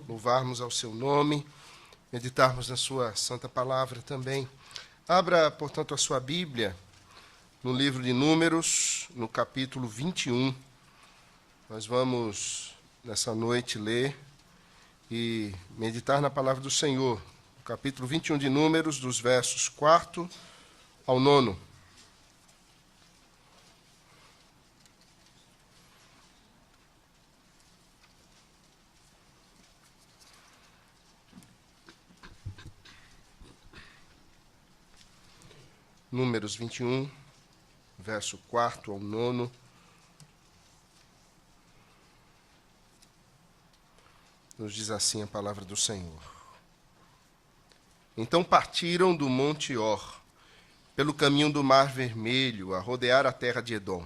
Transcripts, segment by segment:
louvarmos ao seu nome, meditarmos na sua santa palavra também. Abra, portanto, a sua Bíblia no livro de Números, no capítulo 21. Nós vamos, nessa noite, ler e meditar na palavra do Senhor. No capítulo 21 de Números, dos versos 4 ao 9. Números 21, verso 4 ao 9. Nos diz assim a palavra do Senhor. Então partiram do Monte Or, pelo caminho do Mar Vermelho, a rodear a terra de Edom.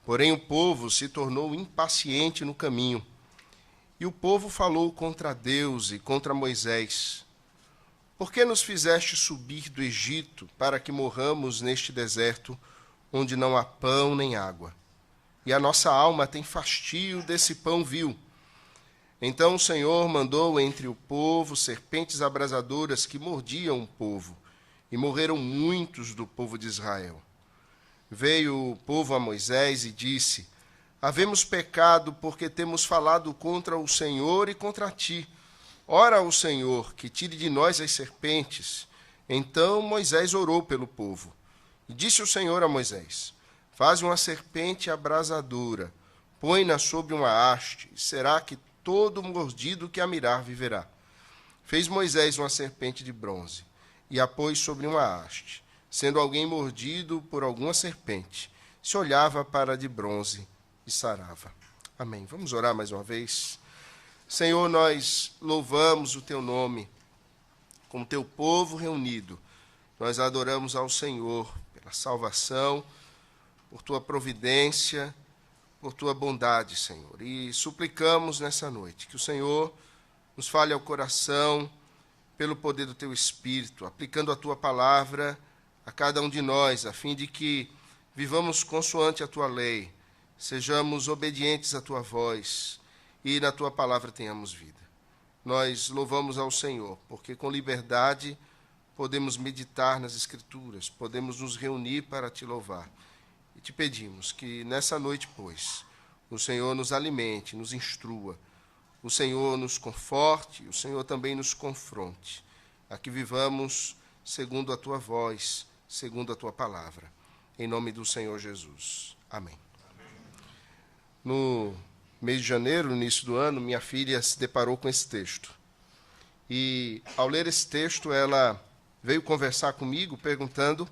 Porém o povo se tornou impaciente no caminho. E o povo falou contra Deus e contra Moisés: Por que nos fizeste subir do Egito para que morramos neste deserto, onde não há pão nem água? E a nossa alma tem fastio desse pão vil. Então o Senhor mandou entre o povo serpentes abrasadoras que mordiam o povo, e morreram muitos do povo de Israel. Veio o povo a Moisés e disse: Havemos pecado porque temos falado contra o Senhor e contra ti. Ora ao Senhor, que tire de nós as serpentes. Então Moisés orou pelo povo. E disse o Senhor a Moisés: Faze uma serpente abrasadora, põe-na sobre uma haste, e será que todo mordido que a mirar viverá. Fez Moisés uma serpente de bronze, e a pôs sobre uma haste. Sendo alguém mordido por alguma serpente, se olhava para a de bronze e sarava. Amém. Vamos orar mais uma vez. Senhor, nós louvamos o teu nome, com o teu povo reunido. Nós adoramos ao Senhor pela salvação, por tua providência, por tua bondade, Senhor. E suplicamos nessa noite que o Senhor nos fale ao coração pelo poder do teu Espírito, aplicando a tua palavra a cada um de nós, a fim de que vivamos consoante a tua lei, sejamos obedientes à tua voz e na tua palavra tenhamos vida. Nós louvamos ao Senhor, porque com liberdade podemos meditar nas Escrituras, podemos nos reunir para te louvar. E te pedimos que nessa noite, pois, o Senhor nos alimente, nos instrua, o Senhor nos conforte, o Senhor também nos confronte, a que vivamos segundo a tua voz, segundo a tua palavra. Em nome do Senhor Jesus. Amém. No mês de janeiro, no início do ano, minha filha se deparou com esse texto. E, ao ler esse texto, ela veio conversar comigo, perguntando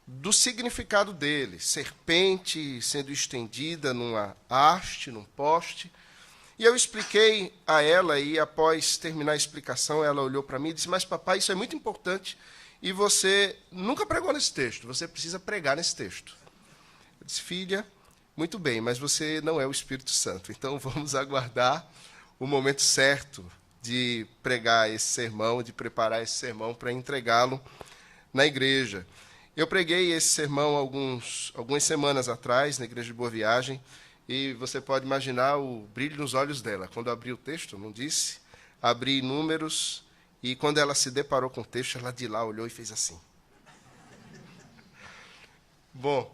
do significado dele. Serpente sendo estendida numa haste, num poste. E eu expliquei a ela, e após terminar a explicação, ela olhou para mim e disse: Mas, papai, isso é muito importante, e você nunca pregou nesse texto, você precisa pregar nesse texto. Eu disse: Filha, muito bem, mas você não é o Espírito Santo, então vamos aguardar o momento certo de pregar esse sermão, de preparar esse sermão para entregá-lo na igreja. Eu preguei esse sermão algumas semanas atrás, na igreja de Boa Viagem, e você pode imaginar o brilho nos olhos dela. Quando eu abri o texto, não disse, abri Números, e quando ela se deparou com o texto, ela de lá olhou e fez assim. Bom,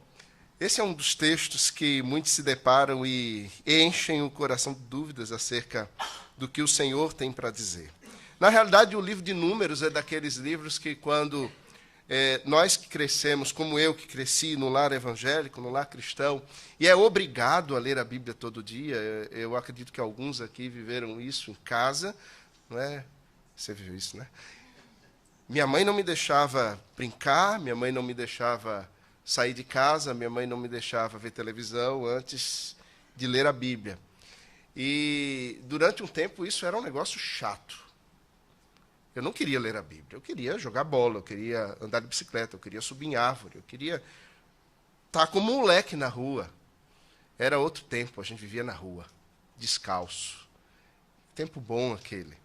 esse é um dos textos que muitos se deparam e enchem o coração de dúvidas acerca do que o Senhor tem para dizer. Na realidade, o livro de Números é daqueles livros que, quando nós que crescemos, como eu que cresci no lar evangélico, no lar cristão, e é obrigado a ler a Bíblia todo dia, eu acredito que alguns aqui viveram isso em casa, não é? Você viveu isso, né? Minha mãe não me deixava brincar, minha mãe não me deixava sair de casa, minha mãe não me deixava ver televisão antes de ler a Bíblia. E durante um tempo isso era um negócio chato. Eu não queria ler a Bíblia, eu queria jogar bola, eu queria andar de bicicleta, eu queria subir em árvore, eu queria estar como um moleque na rua. Era outro tempo, a gente vivia na rua, descalço. Tempo bom aquele.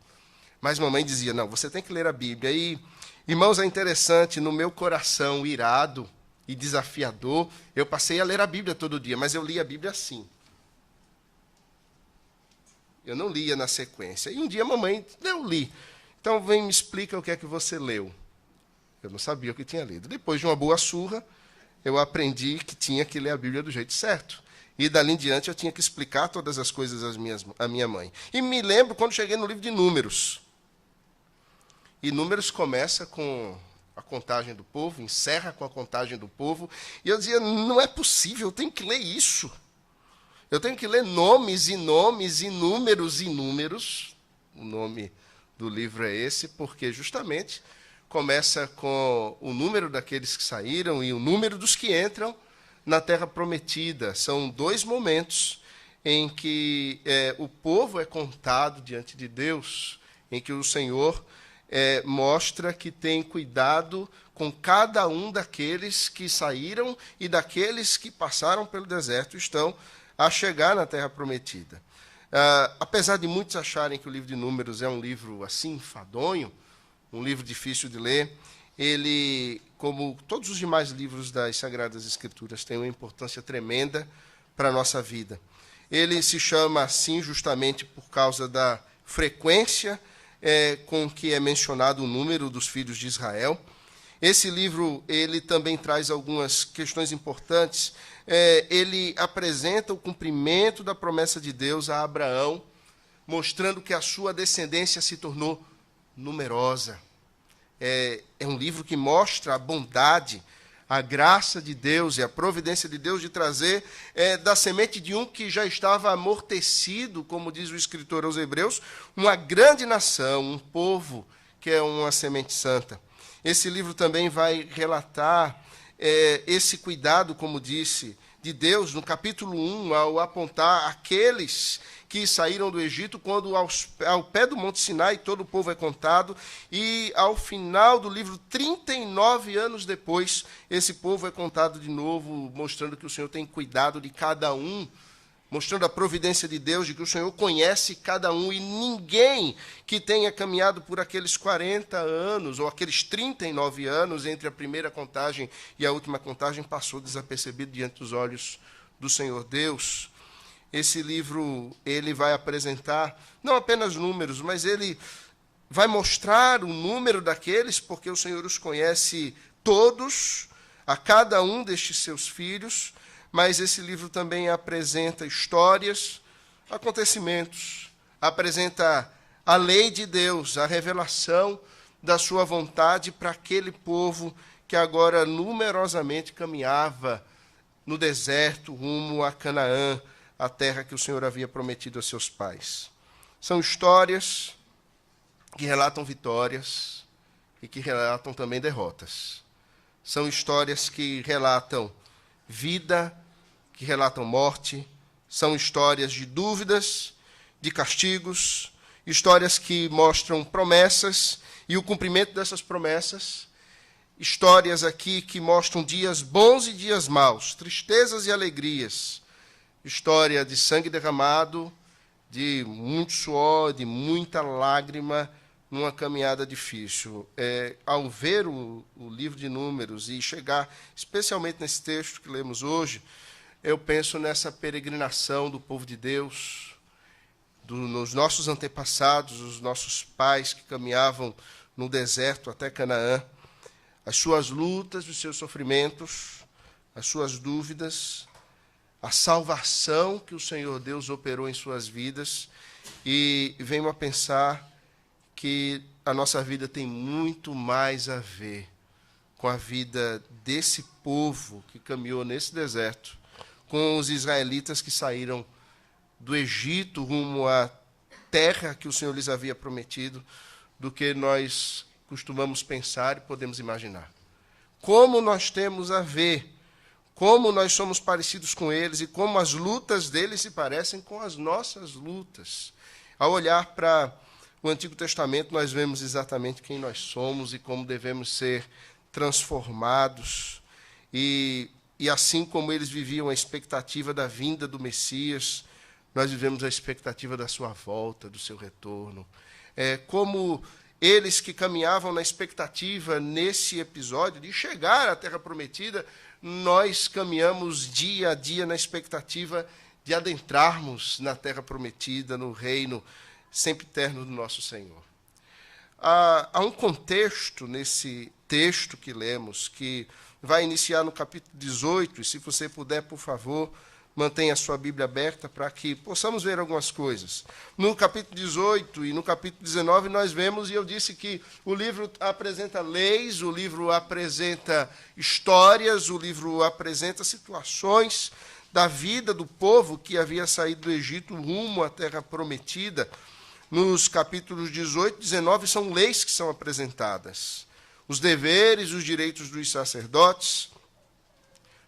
Mas mamãe dizia: não, você tem que ler a Bíblia. E, irmãos, é interessante, no meu coração irado e desafiador, eu passei a ler a Bíblia todo dia, mas eu li a Bíblia assim. Eu não lia na sequência. E um dia a mamãe, eu li. Então, vem me explica o que é que você leu. Eu não sabia o que tinha lido. Depois de uma boa surra, eu aprendi que tinha que ler a Bíblia do jeito certo. E dali em diante eu tinha que explicar todas as coisas à minha mãe. E me lembro quando cheguei no livro de Números. E Números começa com a contagem do povo, encerra com a contagem do povo. E eu dizia, não é possível, eu tenho que ler isso. Eu tenho que ler nomes e nomes, e números e números. O nome do livro é esse, porque justamente começa com o número daqueles que saíram e o número dos que entram na Terra Prometida. São 2 momentos em que o povo é contado diante de Deus, em que o Senhor mostra que tem cuidado com cada um daqueles que saíram e daqueles que passaram pelo deserto e estão a chegar na Terra Prometida. Apesar de muitos acharem que o livro de Números é um livro assim, enfadonho, um livro difícil de ler, ele, como todos os demais livros das Sagradas Escrituras, tem uma importância tremenda para a nossa vida. Ele se chama assim justamente por causa da frequência com que é mencionado o número dos filhos de Israel. Esse livro ele também traz algumas questões importantes. Ele apresenta o cumprimento da promessa de Deus a Abraão, mostrando que a sua descendência se tornou numerosa. É um livro que mostra a bondade, a graça de Deus e a providência de Deus de trazer da semente de um que já estava amortecido, como diz o escritor aos Hebreus, uma grande nação, um povo que é uma semente santa. Esse livro também vai relatar esse cuidado, como disse, de Deus, no capítulo 1, ao apontar aqueles que saíram do Egito, quando ao pé do Monte Sinai todo o povo é contado, e ao final do livro, 39 anos depois, esse povo é contado de novo, mostrando que o Senhor tem cuidado de cada um, mostrando a providência de Deus, de que o Senhor conhece cada um, e ninguém que tenha caminhado por aqueles 40 anos, ou aqueles 39 anos, entre a primeira contagem e a última contagem, passou desapercebido diante dos olhos do Senhor Deus. Esse livro ele vai apresentar não apenas números, mas ele vai mostrar o número daqueles, porque o Senhor os conhece todos, a cada um destes seus filhos, mas esse livro também apresenta histórias, acontecimentos, apresenta a lei de Deus, a revelação da sua vontade para aquele povo que agora numerosamente caminhava no deserto rumo a Canaã, a terra que o Senhor havia prometido a seus pais. São histórias que relatam vitórias e que relatam também derrotas. São histórias que relatam vida, que relatam morte. São histórias de dúvidas, de castigos, histórias que mostram promessas e o cumprimento dessas promessas. Histórias aqui que mostram dias bons e dias maus, tristezas e alegrias. História de sangue derramado, de muito suor, de muita lágrima, numa caminhada difícil. Ao ver o livro de Números e chegar especialmente nesse texto que lemos hoje, eu penso nessa peregrinação do povo de Deus, nos nossos antepassados, os nossos pais que caminhavam no deserto até Canaã, as suas lutas, os seus sofrimentos, as suas dúvidas, a salvação que o Senhor Deus operou em suas vidas, e venho a pensar que a nossa vida tem muito mais a ver com a vida desse povo que caminhou nesse deserto, com os israelitas que saíram do Egito rumo à terra que o Senhor lhes havia prometido, do que nós costumamos pensar e podemos imaginar. Como nós temos a ver, como nós somos parecidos com eles e como as lutas deles se parecem com as nossas lutas. Ao olhar para o Antigo Testamento, nós vemos exatamente quem nós somos e como devemos ser transformados. E assim como eles viviam a expectativa da vinda do Messias, nós vivemos a expectativa da sua volta, do seu retorno. Como eles que caminhavam na expectativa, nesse episódio, de chegar à Terra Prometida, nós caminhamos dia a dia na expectativa de adentrarmos na terra prometida, no reino sempre eterno do nosso Senhor. Há um contexto nesse texto que lemos, que vai iniciar no capítulo 18, e se você puder, por favor, mantenha a sua Bíblia aberta para que possamos ver algumas coisas. No capítulo 18 e no capítulo 19 nós vemos, e eu disse que o livro apresenta leis, o livro apresenta histórias, o livro apresenta situações da vida do povo que havia saído do Egito rumo à terra prometida. Nos capítulos 18 e 19 são leis que são apresentadas. Os deveres, os direitos dos sacerdotes,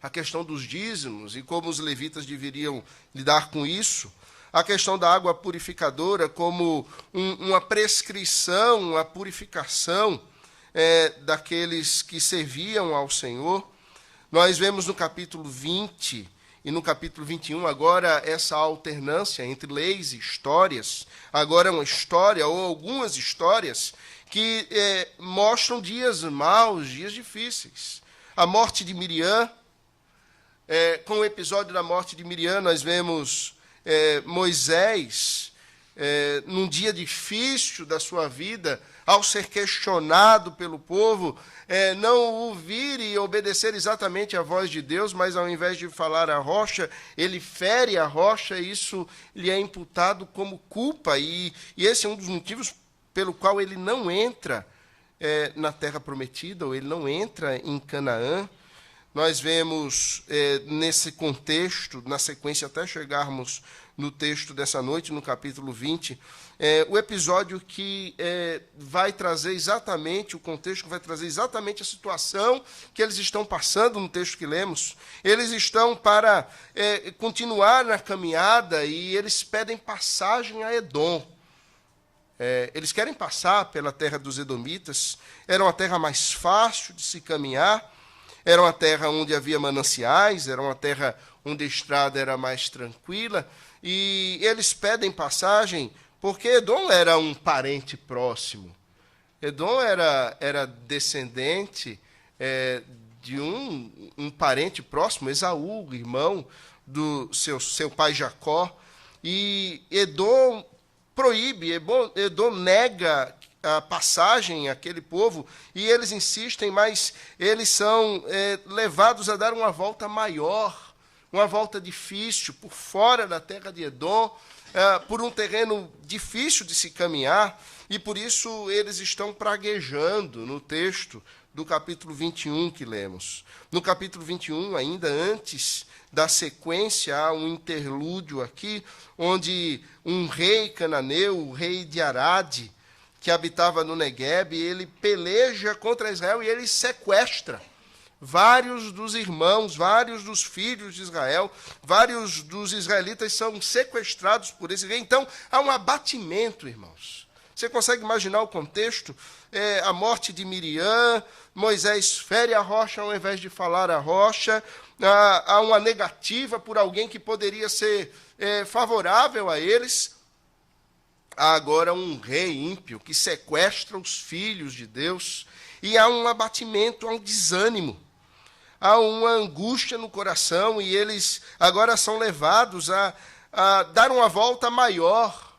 a questão dos dízimos e como os levitas deveriam lidar com isso, a questão da água purificadora como uma prescrição, uma purificação daqueles que serviam ao Senhor. Nós vemos no capítulo 20 e no capítulo 21 agora essa alternância entre leis e histórias. Agora é uma história ou algumas histórias que mostram dias maus, dias difíceis. A morte de Miriam. Com o episódio da morte de Miriam, nós vemos Moisés, num dia difícil da sua vida, ao ser questionado pelo povo, não ouvir e obedecer exatamente à voz de Deus, mas ao invés de falar à rocha, ele fere a rocha, e isso lhe é imputado como culpa, e esse é um dos motivos pelo qual ele não entra na terra prometida, ou ele não entra em Canaã. Nós vemos nesse contexto, na sequência, até chegarmos no texto dessa noite, no capítulo 20, o episódio que vai trazer exatamente o contexto, que vai trazer exatamente a situação que eles estão passando no texto que lemos. Eles estão para continuar na caminhada e eles pedem passagem a Edom. Eles querem passar pela terra dos edomitas, era uma terra mais fácil de se caminhar, era uma terra onde havia mananciais, era uma terra onde a estrada era mais tranquila, e eles pedem passagem porque Edom era um parente próximo. Edom era descendente de um parente próximo, Esaú, irmão do seu pai Jacó, e Edom proíbe, Edom nega a passagem àquele povo, e eles insistem, mas eles são levados a dar uma volta maior, uma volta difícil, por fora da terra de Edom, por um terreno difícil de se caminhar, e por isso eles estão praguejando no texto do capítulo 21 que lemos. No capítulo 21, ainda antes da sequência, há um interlúdio aqui, onde um rei cananeu, o rei de Arade, que habitava no Neguebe, ele peleja contra Israel e ele sequestra vários dos irmãos, vários dos filhos de Israel, vários dos israelitas são sequestrados por esse rei. Então, há um abatimento, irmãos. Você consegue imaginar o contexto? A morte de Miriam, Moisés fere a rocha ao invés de falar a rocha, há uma negativa por alguém que poderia ser favorável a eles. Há agora um rei ímpio que sequestra os filhos de Deus, e há um abatimento, há um desânimo, há uma angústia no coração, e eles agora são levados a dar uma volta maior.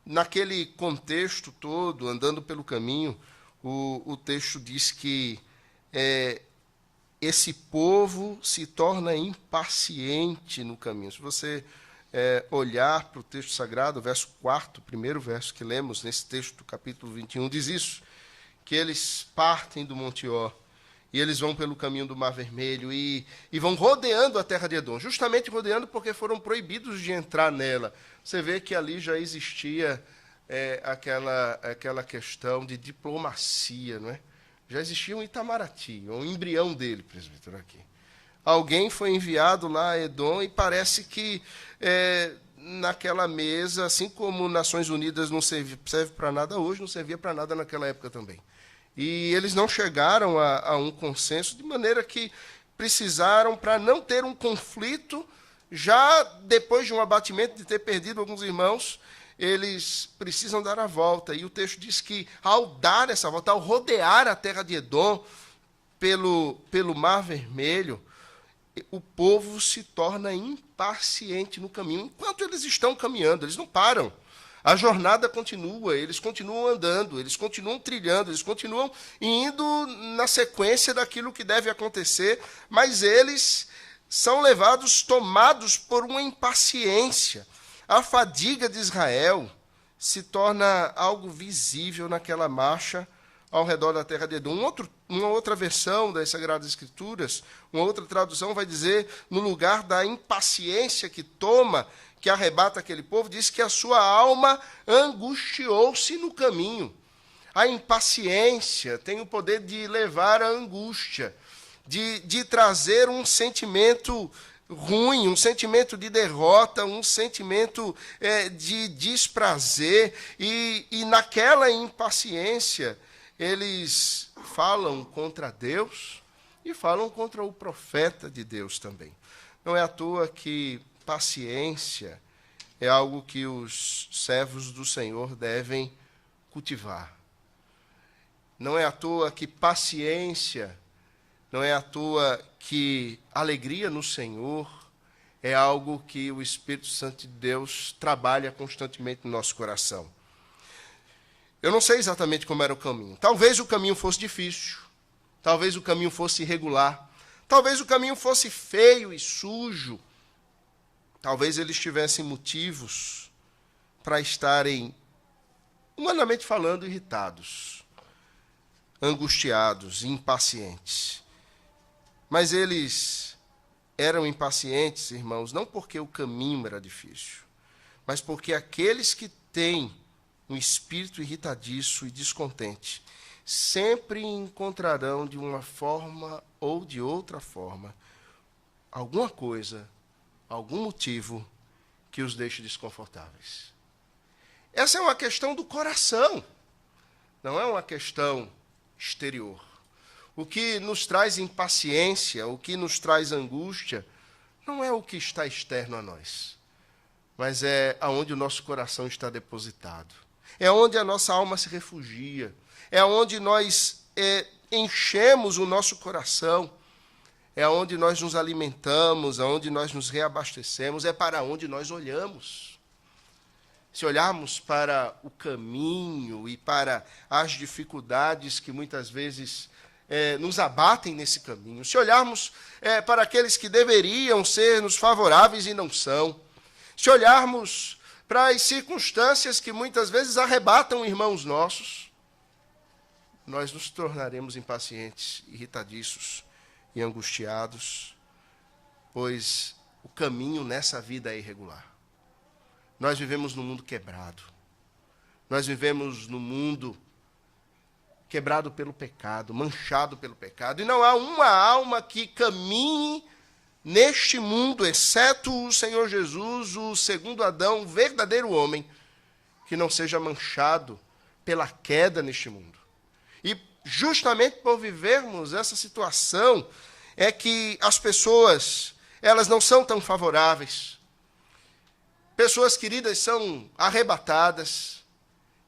Naquele contexto todo, andando pelo caminho, o texto diz que esse povo se torna impaciente no caminho. Se você olhar para o texto sagrado, o verso 4, o primeiro verso que lemos nesse texto do capítulo 21, diz isso, que eles partem do Monte Or, e eles vão pelo caminho do Mar Vermelho, e vão rodeando a terra de Edom, justamente rodeando porque foram proibidos de entrar nela. Você vê que ali já existia aquela questão de diplomacia, não é? Já existia um Itamaraty, um embrião dele, presbítero, aqui. Alguém foi enviado lá a Edom, e parece que naquela mesa, assim como Nações Unidas não serve para nada hoje, não servia para nada naquela época também. E eles não chegaram a um consenso, de maneira que precisaram, para não ter um conflito, já depois de um abatimento, de ter perdido alguns irmãos, eles precisam dar a volta. E o texto diz que, ao dar essa volta, ao rodear a terra de Edom pelo Mar Vermelho, o povo se torna impaciente. impaciente no caminho. Enquanto eles estão caminhando, eles não param. A jornada continua, eles continuam andando, eles continuam trilhando, eles continuam indo na sequência daquilo que deve acontecer, mas eles são levados, tomados por uma impaciência. A fadiga de Israel se torna algo visível naquela marcha ao redor da terra de Edom. Uma outra versão das Sagradas Escrituras, uma outra tradução vai dizer, no lugar da impaciência que toma, que arrebata aquele povo, diz que a sua alma angustiou-se no caminho. A impaciência tem o poder de levar à angústia, de trazer um sentimento ruim, um sentimento de derrota, um sentimento de desprazer. E naquela impaciência, eles falam contra Deus e falam contra o profeta de Deus também. Não é à toa que paciência é algo que os servos do Senhor devem cultivar. Não é à toa que paciência, não é à toa que alegria no Senhor é algo que o Espírito Santo de Deus trabalha constantemente no nosso coração. Eu não sei exatamente como era o caminho. Talvez o caminho fosse difícil, talvez o caminho fosse irregular, talvez o caminho fosse feio e sujo. Talvez eles tivessem motivos para estarem, humanamente falando, irritados, angustiados, impacientes. Mas eles eram impacientes, irmãos, não porque o caminho era difícil, mas porque aqueles que têm um espírito irritadiço e descontente sempre encontrarão, de uma forma ou de outra forma, alguma coisa, algum motivo que os deixe desconfortáveis. Essa é uma questão do coração, não é uma questão exterior. O que nos traz impaciência, o que nos traz angústia, não é o que está externo a nós, mas é aonde o nosso coração está depositado. É onde a nossa alma se refugia, é onde nós enchemos o nosso coração, é onde nós nos alimentamos, aonde nós nos reabastecemos, é para onde nós olhamos. Se olharmos para o caminho e para as dificuldades que muitas vezes nos abatem nesse caminho, se olharmos para aqueles que deveriam ser-nos favoráveis e não são, se olharmos para as circunstâncias que muitas vezes arrebatam irmãos nossos, nós nos tornaremos impacientes, irritadiços e angustiados, pois o caminho nessa vida é irregular. Nós vivemos num mundo quebrado. Nós vivemos num mundo quebrado pelo pecado, manchado pelo pecado, e não há uma alma que caminhe neste mundo, exceto o Senhor Jesus, o segundo Adão, o verdadeiro homem, que não seja manchado pela queda neste mundo. E justamente por vivermos essa situação, é que as pessoas, elas não são tão favoráveis. Pessoas queridas são arrebatadas,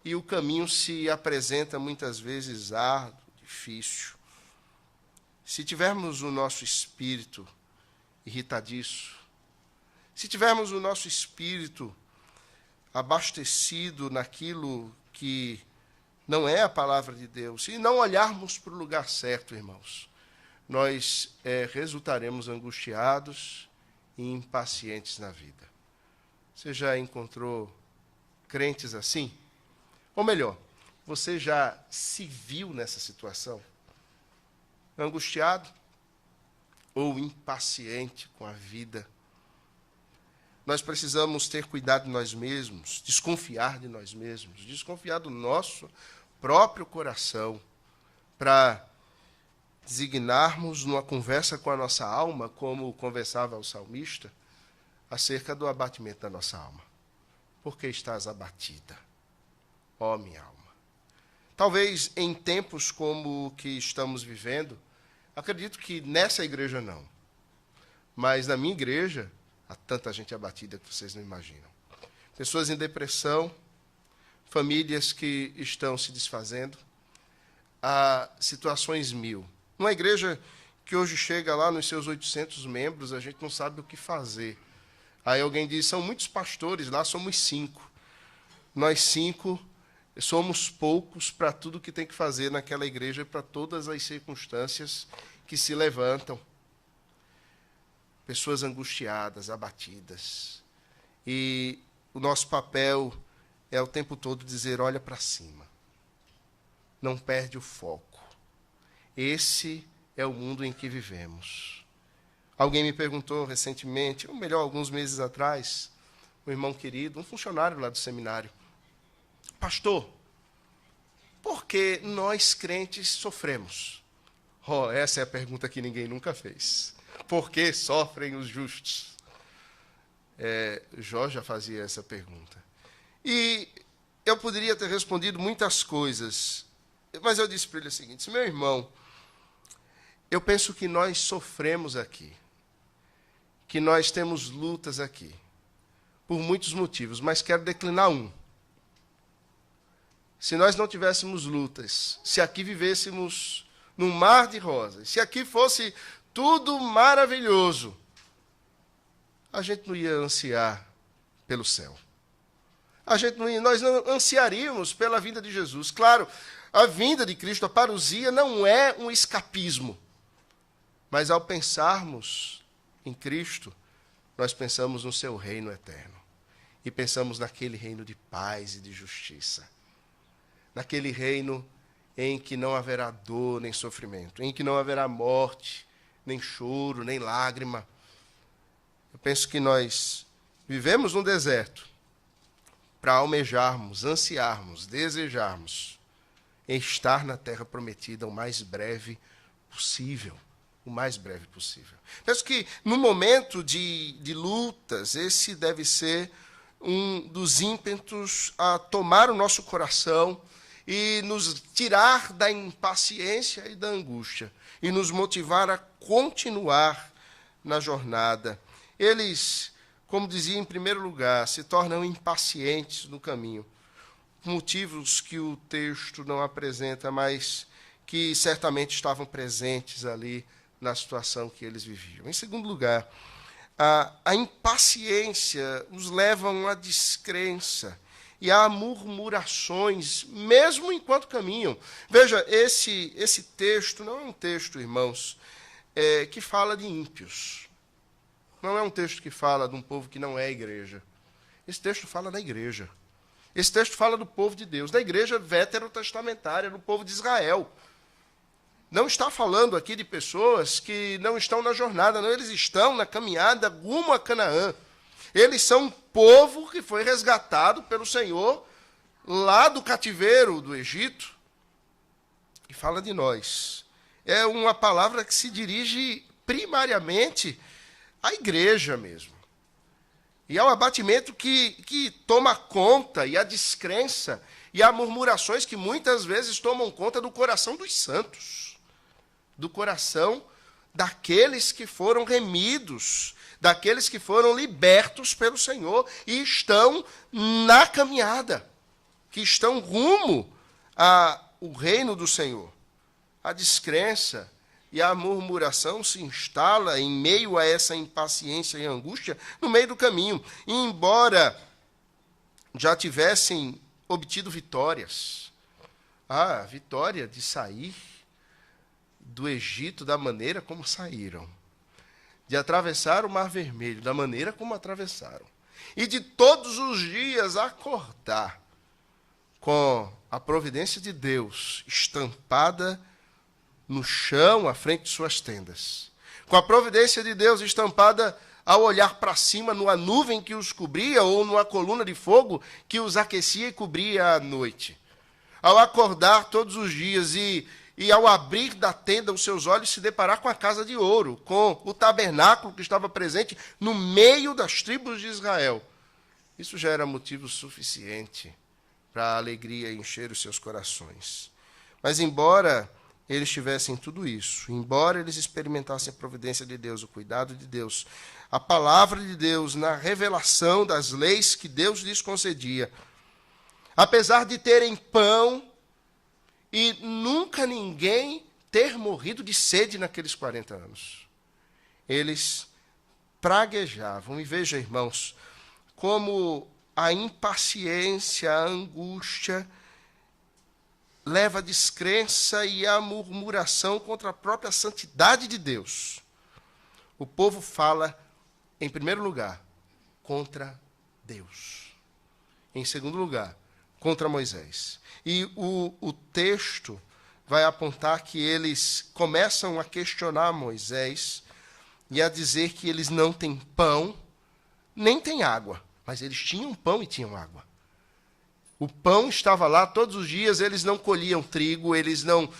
e o caminho se apresenta muitas vezes árduo, difícil. Se tivermos o nosso espírito irritadiço, se tivermos o nosso espírito abastecido naquilo que não é a palavra de Deus, e não olharmos para o lugar certo, irmãos, nós resultaremos angustiados e impacientes na vida. Você já encontrou crentes assim? Ou melhor, você já se viu nessa situação? Angustiado ou impaciente com a vida? Nós precisamos ter cuidado de nós mesmos, desconfiar de nós mesmos, desconfiar do nosso próprio coração, para designarmos numa conversa com a nossa alma, como conversava o salmista, acerca do abatimento da nossa alma. Por que estás abatida, ó minha alma? Talvez em tempos como o que estamos vivendo, acredito que nessa igreja não, mas na minha igreja há tanta gente abatida que vocês não imaginam. Pessoas em depressão, famílias que estão se desfazendo, há situações mil. Uma igreja que hoje chega lá nos seus 800 membros, a gente não sabe o que fazer Aí alguém diz, são muitos pastores, lá somos 5. Nós 5 somos poucos para tudo que tem que fazer naquela igreja e para todas as circunstâncias que se levantam. Pessoas angustiadas, abatidas. E o nosso papel é o tempo todo dizer, olha para cima. Não perde o foco. Esse é o mundo em que vivemos. Alguém me perguntou recentemente, ou melhor, alguns meses atrás, um irmão querido, um funcionário lá do seminário, pastor, por que nós crentes sofremos? Oh, essa é a pergunta que ninguém nunca fez. Por que sofrem os justos? Jó já fazia essa pergunta. E eu poderia ter respondido muitas coisas, mas eu disse para ele o seguinte, meu irmão, eu penso que nós sofremos aqui, que nós temos lutas aqui, por muitos motivos, mas quero declinar um. Se nós não tivéssemos lutas, se aqui vivêssemos num mar de rosas, se aqui fosse tudo maravilhoso, a gente não ia ansiar pelo céu. Nós não ansiaríamos pela vinda de Jesus. Claro, a vinda de Cristo, a parousia, não é um escapismo. Mas ao pensarmos em Cristo, nós pensamos no seu reino eterno. E pensamos naquele reino de paz e de justiça. Naquele reino em que não haverá dor nem sofrimento, em que não haverá morte, nem choro, nem lágrima. Eu penso que nós vivemos no deserto para almejarmos, ansiarmos, desejarmos estar na terra prometida o mais breve possível. O mais breve possível. Penso que, no momento de lutas, esse deve ser um dos ímpetos a tomar o nosso coração e nos tirar da impaciência e da angústia, e nos motivar a continuar na jornada. Eles, como dizia em primeiro lugar, se tornam impacientes no caminho. Motivos que o texto não apresenta, mas que certamente estavam presentes ali na situação que eles viviam. Em segundo lugar, a impaciência os leva a uma descrença e a murmurações, mesmo enquanto caminham. Veja, esse texto não é um texto, irmãos, que fala de ímpios. Não é um texto que fala de um povo que não é igreja. Esse texto fala da igreja. Esse texto fala do povo de Deus, da igreja veterotestamentária, do povo de Israel. Não está falando aqui de pessoas que não estão na jornada, não, eles estão na caminhada rumo a Canaã. Eles são um povo que foi resgatado pelo Senhor lá do cativeiro do Egito. E fala de nós. É uma palavra que se dirige primariamente à igreja mesmo. E ao abatimento que toma conta, e à descrença, e a murmurações que muitas vezes tomam conta do coração dos santos. Do coração daqueles que foram remidos, daqueles que foram libertos pelo Senhor e estão na caminhada, que estão rumo ao reino do Senhor. A descrença e a murmuração se instala em meio a essa impaciência e angústia no meio do caminho. E embora já tivessem obtido vitórias, a vitória de sair do Egito da maneira como saíram, de atravessar o Mar Vermelho da maneira como atravessaram, e de todos os dias acordar com a providência de Deus estampada no chão à frente de suas tendas, com a providência de Deus estampada ao olhar para cima numa nuvem que os cobria ou numa coluna de fogo que os aquecia e cobria à noite, ao acordar todos os dias e ao abrir da tenda os seus olhos, se deparar com a casa de ouro, com o tabernáculo que estava presente no meio das tribos de Israel. Isso já era motivo suficiente para a alegria encher os seus corações. Mas embora eles tivessem tudo isso, embora eles experimentassem a providência de Deus, o cuidado de Deus, a palavra de Deus na revelação das leis que Deus lhes concedia, apesar de terem pão, e nunca ninguém ter morrido de sede naqueles 40 anos. Eles praguejavam. E veja, irmãos, como a impaciência, a angústia, leva a descrença e a murmuração contra a própria santidade de Deus. O povo fala, em primeiro lugar, contra Deus. Em segundo lugar, contra Moisés. E o texto vai apontar que eles começam a questionar Moisés e a dizer que eles não têm pão, nem têm água. Mas eles tinham pão e tinham água. O pão estava lá todos os dias, eles não colhiam trigo, eles não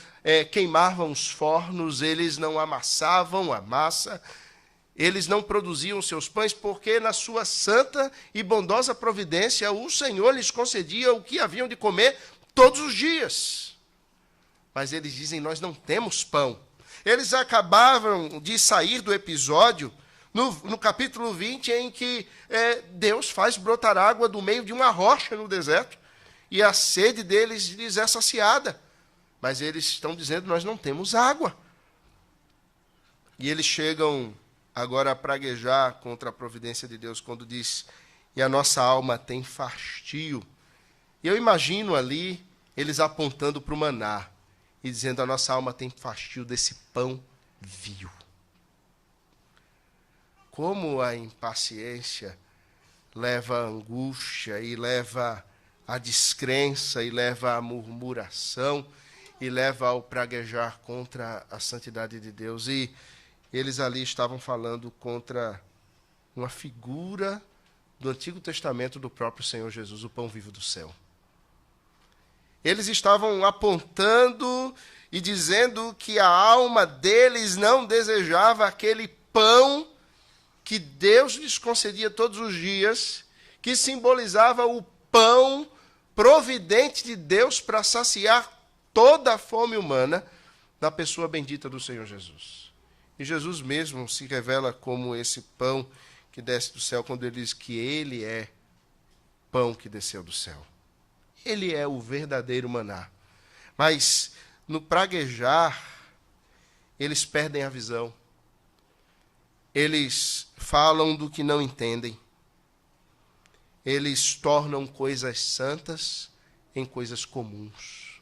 queimavam os fornos, eles não amassavam a massa, eles não produziam seus pães, porque na sua santa e bondosa providência o Senhor lhes concedia o que haviam de comer todos os dias. Mas eles dizem, nós não temos pão. Eles acabavam de sair do episódio, no capítulo 20, em que Deus faz brotar água do meio de uma rocha no deserto, e a sede deles lhes é saciada. Mas eles estão dizendo, nós não temos água. E eles chegam agora a praguejar contra a providência de Deus, quando diz, e a nossa alma tem fastio. E eu imagino ali, eles apontando para o maná, e dizendo, a nossa alma tem fastio desse pão vil. Como a impaciência leva à angústia, e leva à descrença, e leva à murmuração, e leva ao praguejar contra a santidade de Deus. E eles ali estavam falando contra uma figura do Antigo Testamento do próprio Senhor Jesus, o pão vivo do céu. Eles estavam apontando e dizendo que a alma deles não desejava aquele pão que Deus lhes concedia todos os dias, que simbolizava o pão providente de Deus para saciar toda a fome humana na pessoa bendita do Senhor Jesus. E Jesus mesmo se revela como esse pão que desce do céu, quando ele diz que ele é pão que desceu do céu. Ele é o verdadeiro maná. Mas no praguejar, eles perdem a visão. Eles falam do que não entendem. Eles tornam coisas santas em coisas comuns.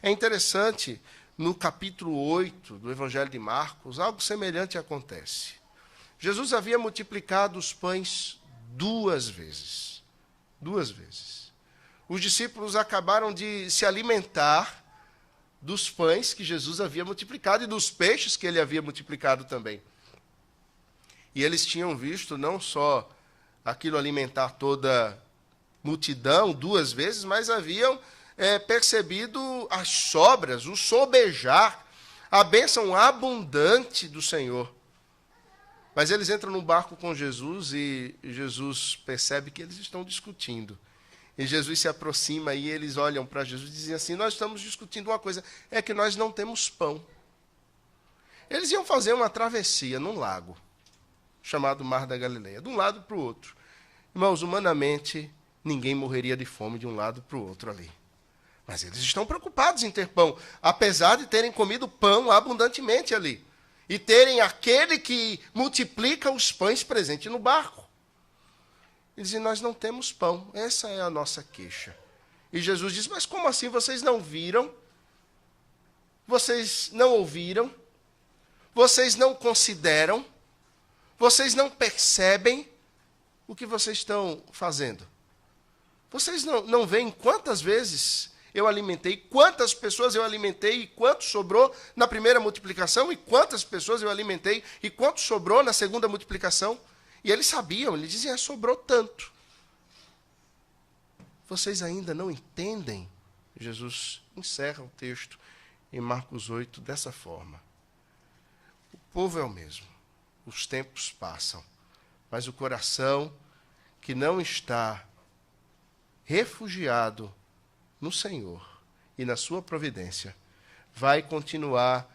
É interessante, no capítulo 8 do Evangelho de Marcos, algo semelhante acontece. Jesus havia multiplicado os pães 2 vezes. 2 vezes. Os discípulos acabaram de se alimentar dos pães que Jesus havia multiplicado e dos peixes que ele havia multiplicado também. E eles tinham visto não só aquilo alimentar toda a multidão 2 vezes, mas haviam percebido as sobras, o sobejar, a bênção abundante do Senhor. Mas eles entram no barco com Jesus e Jesus percebe que eles estão discutindo. E Jesus se aproxima e eles olham para Jesus e dizem assim, nós estamos discutindo uma coisa, é que nós não temos pão. Eles iam fazer uma travessia num lago, chamado Mar da Galileia, de um lado para o outro. Irmãos, humanamente, ninguém morreria de fome de um lado para o outro ali. Mas eles estão preocupados em ter pão, apesar de terem comido pão abundantemente ali. E terem aquele que multiplica os pães presente no barco. Eles dizem, nós não temos pão, essa é a nossa queixa. E Jesus diz, mas como assim, vocês não viram? Vocês não ouviram? Vocês não consideram? Vocês não percebem o que vocês estão fazendo? Vocês não veem quantas vezes eu alimentei, quantas pessoas eu alimentei e quanto sobrou na primeira multiplicação e quantas pessoas eu alimentei e quanto sobrou na segunda multiplicação? E eles sabiam, eles diziam, sobrou tanto. Vocês ainda não entendem? Jesus encerra o texto em Marcos 8 dessa forma. O povo é o mesmo, os tempos passam, mas o coração que não está refugiado no Senhor e na sua providência, vai continuar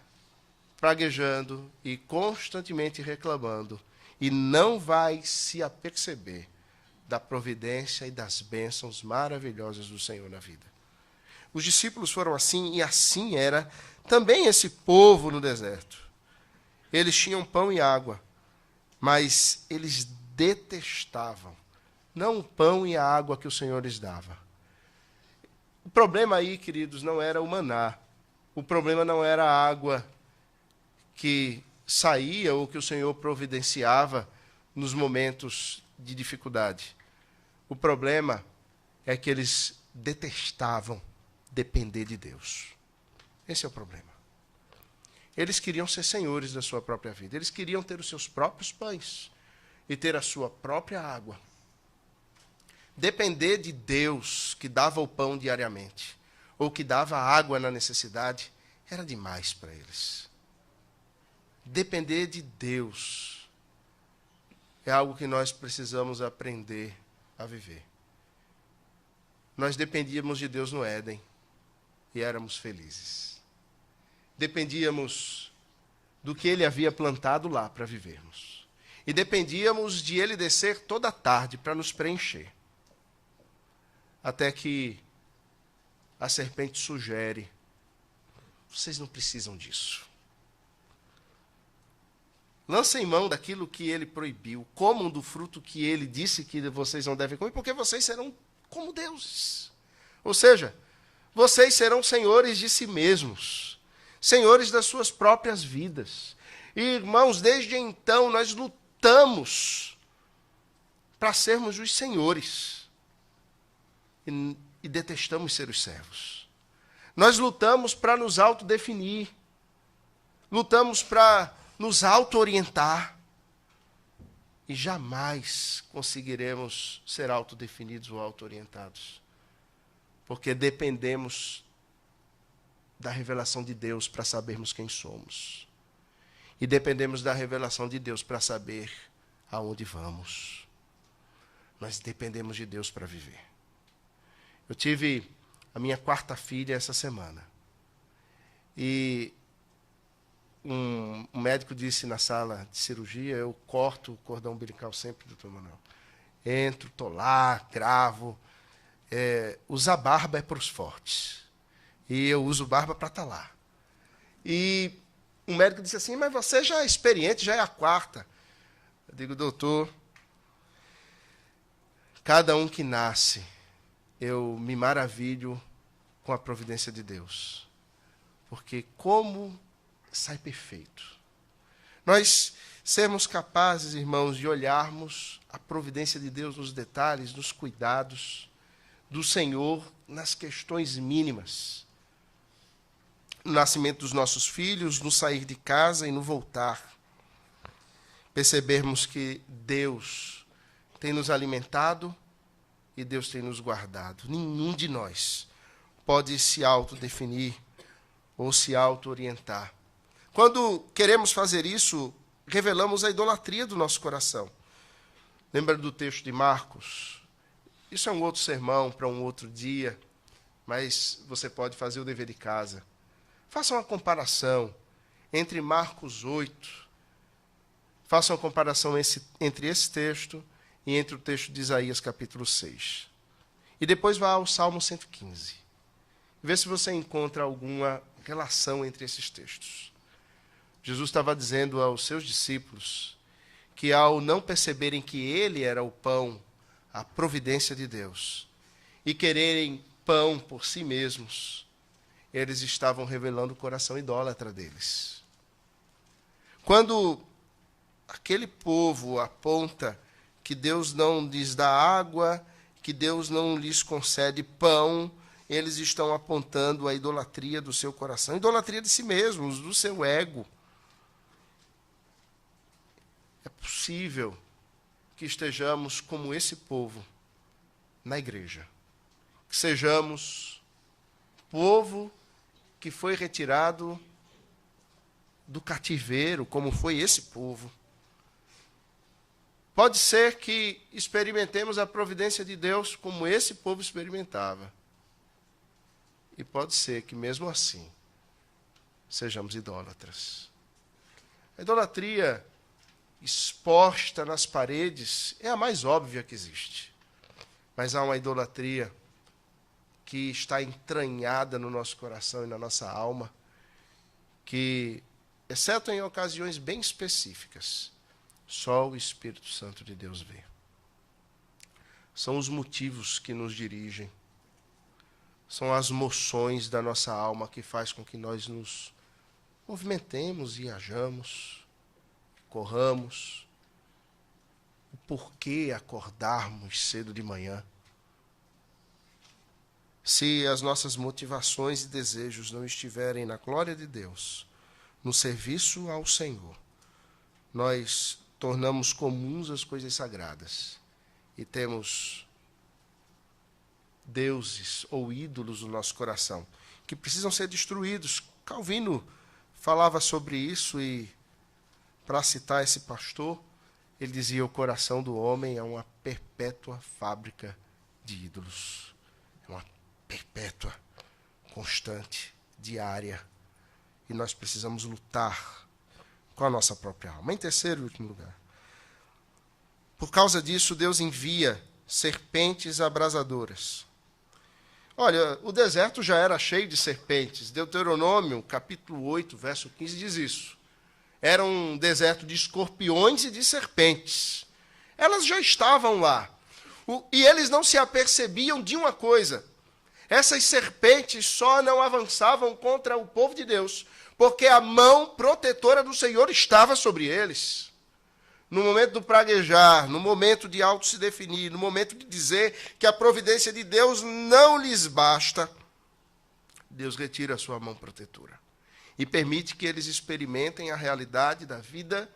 praguejando e constantemente reclamando, e não vai se aperceber da providência e das bênçãos maravilhosas do Senhor na vida. Os discípulos foram assim, e assim era também esse povo no deserto. Eles tinham pão e água, mas eles detestavam, não o pão e a água que o Senhor lhes dava. O problema aí, queridos, não era o maná. O problema não era a água que saía ou que o Senhor providenciava nos momentos de dificuldade. O problema é que eles detestavam depender de Deus. Esse é o problema. Eles queriam ser senhores da sua própria vida. Eles queriam ter os seus próprios pães e ter a sua própria água. Depender de Deus, que dava o pão diariamente, ou que dava água na necessidade, era demais para eles. Depender de Deus é algo que nós precisamos aprender a viver. Nós dependíamos de Deus no Éden e éramos felizes. Dependíamos do que Ele havia plantado lá para vivermos. E dependíamos de Ele descer toda tarde para nos preencher. Até que a serpente sugere: vocês não precisam disso. Lancem mão daquilo que Ele proibiu. Comam do fruto que Ele disse que vocês não devem comer, porque vocês serão como deuses. Ou seja, vocês serão senhores de si mesmos, senhores das suas próprias vidas. E, irmãos, desde então nós lutamos para sermos os senhores. E detestamos ser os servos. Nós lutamos para nos autodefinir. Lutamos para nos auto-orientar. E jamais conseguiremos ser autodefinidos ou auto-orientados. Porque dependemos da revelação de Deus para sabermos quem somos. E dependemos da revelação de Deus para saber aonde vamos. Nós dependemos de Deus para viver. Eu tive a minha 4ª filha essa semana. E um médico disse na sala de cirurgia: eu corto o cordão umbilical sempre, doutor Manuel. Entro, estou lá, gravo. Usar barba é para os fortes. E eu uso barba para estar lá. E um médico disse assim: mas você já é experiente, já é a 4ª. Eu digo: doutor, cada um que nasce, eu me maravilho com a providência de Deus. Porque como sai perfeito. Nós sermos capazes, irmãos, de olharmos a providência de Deus nos detalhes, nos cuidados do Senhor, nas questões mínimas. No nascimento dos nossos filhos, no sair de casa e no voltar. Percebermos que Deus tem nos alimentado e Deus tem nos guardado. Nenhum de nós pode se autodefinir ou se auto-orientar. Quando queremos fazer isso, revelamos a idolatria do nosso coração. Lembra do texto de Marcos? Isso é um outro sermão para um outro dia, mas você pode fazer o dever de casa. Faça uma comparação entre Marcos 8, faça uma comparação entre esse texto e entre o texto de Isaías capítulo 6. E depois vá ao Salmo 115. Vê se você encontra alguma relação entre esses textos. Jesus estava dizendo aos seus discípulos que, ao não perceberem que Ele era o pão, a providência de Deus, e quererem pão por si mesmos, eles estavam revelando o coração idólatra deles. Quando aquele povo aponta que Deus não lhes dá água, que Deus não lhes concede pão, eles estão apontando a idolatria do seu coração, idolatria de si mesmos, do seu ego. É possível que estejamos como esse povo na igreja, que sejamos povo que foi retirado do cativeiro, como foi esse povo. Pode ser que experimentemos a providência de Deus como esse povo experimentava. E pode ser que, mesmo assim, sejamos idólatras. A idolatria exposta nas paredes é a mais óbvia que existe. Mas há uma idolatria que está entranhada no nosso coração e na nossa alma, que, exceto em ocasiões bem específicas, Só o Espírito Santo de Deus vê. São os motivos que nos dirigem. São as moções da nossa alma que faz com que nós nos movimentemos e hajamos, corramos. O porquê acordarmos cedo de manhã. Se as nossas motivações e desejos não estiverem na glória de Deus, no serviço ao Senhor, nós tornamos comuns as coisas sagradas e temos deuses ou ídolos no nosso coração que precisam ser destruídos. Calvino falava sobre isso e, para citar esse pastor, ele dizia: o coração do homem é uma perpétua fábrica de ídolos. É uma perpétua, constante, diária. E nós precisamos lutar com a nossa própria alma. Em terceiro e último lugar, por causa disso, Deus envia serpentes abrasadoras. Olha, o deserto já era cheio de serpentes. Deuteronômio, capítulo 8, verso 15, diz isso. Era um deserto de escorpiões e de serpentes. Elas já estavam lá. E eles não se apercebiam de uma coisa. Essas serpentes só não avançavam contra o povo de Deus, porque a mão protetora do Senhor estava sobre eles. No momento do praguejar, no momento de auto se definir, no momento de dizer que a providência de Deus não lhes basta, Deus retira a sua mão protetora e permite que eles experimentem a realidade da vida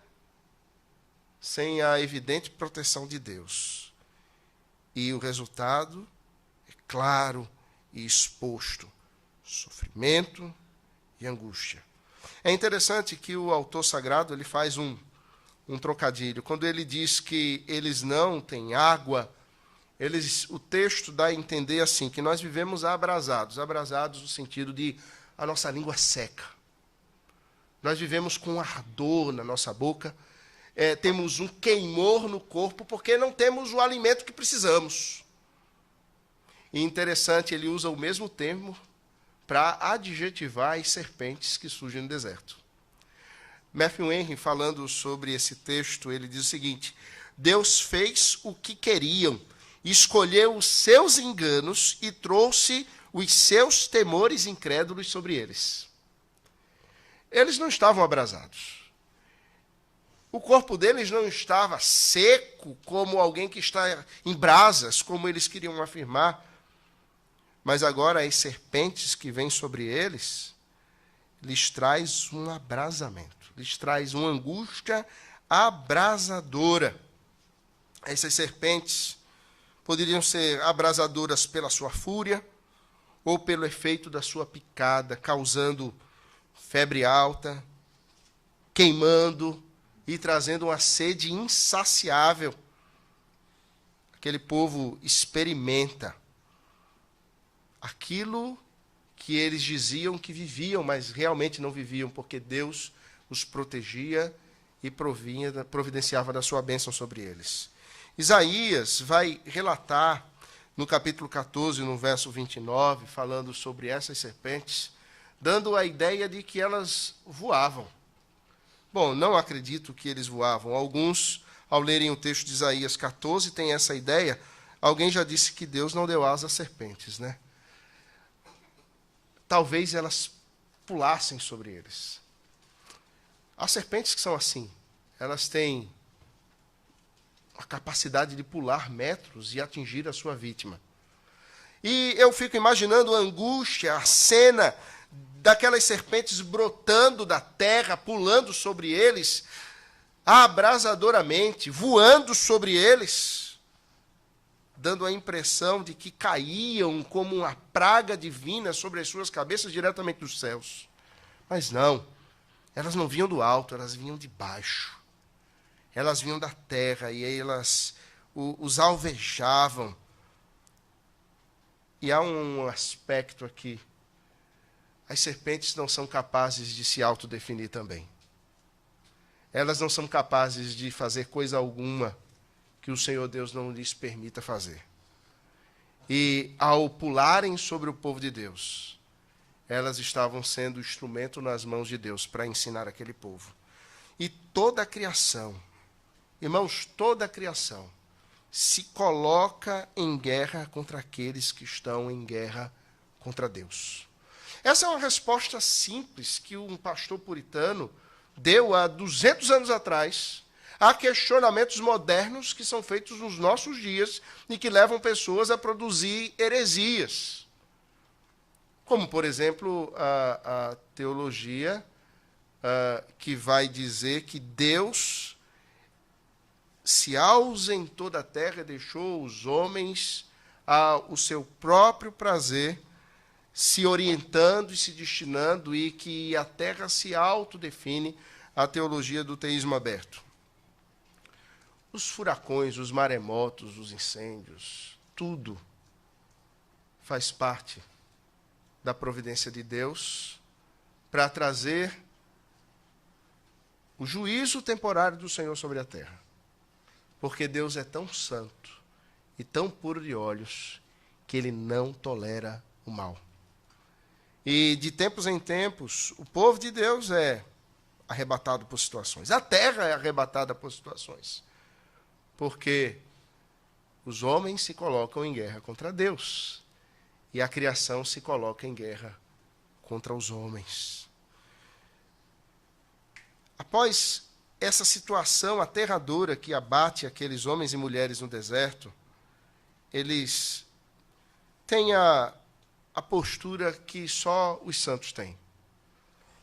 sem a evidente proteção de Deus. E o resultado é claro e exposto: sofrimento e angústia. É interessante que o autor sagrado ele faz um trocadilho. Quando ele diz que eles não têm água, o texto dá a entender assim, que nós vivemos abrasados no sentido de a nossa língua seca. Nós vivemos com ardor na nossa boca, temos um queimor no corpo, porque não temos o alimento que precisamos. E interessante, ele usa o mesmo termo para adjetivar as serpentes que surgem no deserto. Matthew Henry, falando sobre esse texto, ele diz o seguinte: Deus fez o que queriam, escolheu os seus enganos e trouxe os seus temores incrédulos sobre eles. Eles não estavam abrasados. O corpo deles não estava seco como alguém que está em brasas, como eles queriam afirmar. Mas agora as serpentes que vêm sobre eles lhes traz um abrasamento, lhes traz uma angústia abrasadora. Essas serpentes poderiam ser abrasadoras pela sua fúria ou pelo efeito da sua picada, causando febre alta, queimando e trazendo uma sede insaciável. Aquele povo experimenta aquilo que eles diziam que viviam, mas realmente não viviam, porque Deus os protegia e providenciava da sua bênção sobre eles. Isaías vai relatar no capítulo 14, no verso 29, falando sobre essas serpentes, dando a ideia de que elas voavam. Bom, não acredito que eles voavam. Alguns, ao lerem o texto de Isaías 14, têm essa ideia. Alguém já disse que Deus não deu asas às serpentes, né? Talvez elas pulassem sobre eles. Há serpentes que são assim. Elas têm a capacidade de pular metros e atingir a sua vítima. E eu fico imaginando a angústia, a cena daquelas serpentes brotando da terra, pulando sobre eles, abrasadoramente, voando sobre eles, dando a impressão de que caíam como uma praga divina sobre as suas cabeças diretamente dos céus. Mas não, elas não vinham do alto, elas vinham de baixo. Elas vinham da terra e elas os alvejavam. E há um aspecto aqui. As serpentes não são capazes de se autodefinir também. Elas não são capazes de fazer coisa alguma que o Senhor Deus não lhes permita fazer. E ao pularem sobre o povo de Deus, elas estavam sendo instrumento nas mãos de Deus para ensinar aquele povo. E toda a criação, Irmãos, toda a criação se coloca em guerra contra aqueles que estão em guerra contra Deus. Essa é uma resposta simples que um pastor puritano deu há 200 anos atrás a questionamentos modernos que são feitos nos nossos dias e que levam pessoas a produzir heresias. Como, por exemplo, a teologia que vai dizer que Deus se ausentou da terra e deixou os homens ao seu próprio prazer, se orientando e se destinando, e que a terra se autodefine, a teologia do teísmo aberto. Os furacões, os maremotos, os incêndios, tudo faz parte da providência de Deus para trazer o juízo temporário do Senhor sobre a terra. Porque Deus é tão santo e tão puro de olhos que Ele não tolera o mal. E de tempos em tempos, o povo de Deus é arrebatado por situações. A terra é arrebatada por situações. Porque os homens se colocam em guerra contra Deus. E a criação se coloca em guerra contra os homens. Após essa situação aterradora que abate aqueles homens e mulheres no deserto, eles têm a postura que só os santos têm.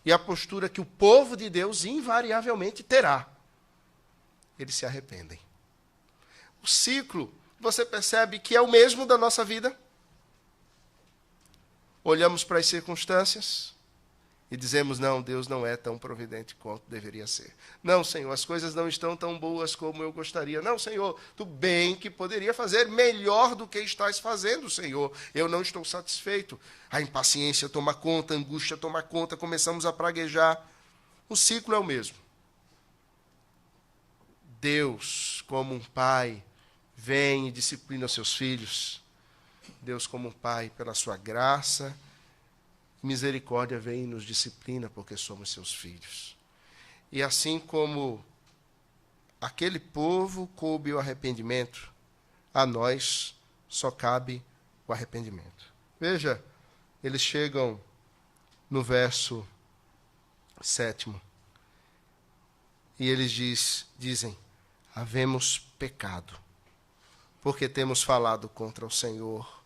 E a postura que o povo de Deus invariavelmente terá. Eles se arrependem. O ciclo, você percebe que é o mesmo da nossa vida? Olhamos para as circunstâncias e dizemos, não, Deus não é tão providente quanto deveria ser. Não, Senhor, as coisas não estão tão boas como eu gostaria. Não, Senhor, tu bem que poderia fazer melhor do que estás fazendo, Senhor. Eu não estou satisfeito. A impaciência toma conta, a angústia toma conta, começamos a praguejar. O ciclo é o mesmo. Deus, como um pai, vem e disciplina os seus filhos. Deus, como um pai, pela sua graça, misericórdia, vem e nos disciplina porque somos seus filhos. E assim como aquele povo coube o arrependimento, a nós só cabe o arrependimento. Veja, eles chegam no verso 7 e eles dizem, havemos pecado, porque temos falado contra o Senhor